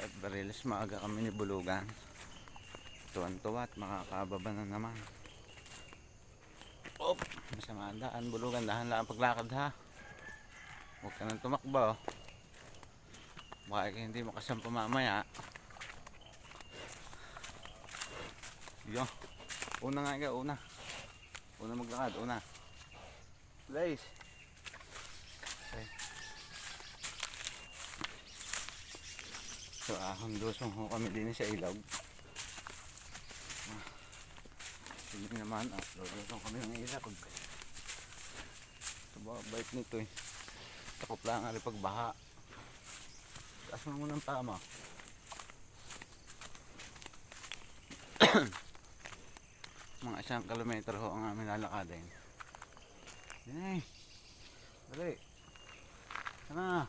At Bariles, maaga kami ni Bulugan. Tuwan-tuwa at makakababa na naman. Op! Masama ang daan, Bulugan. Dahan lang ang paglakad ha. Huwag ka nang tumakbo. Baka hindi makasampa mamaya. Yo. Una nga ikaw, una. Una maglakad, una. Guys. Okay. So, hundosong ho kami din sa ilog. Hindi naman, hundosong kami ng ilog. So, bait nito eh. Takop lang ang pagbaha. Taas mo muna ang tama. Mga 1 kilometro ho ang aming lalakadin. Yan eh. Dali. Sana.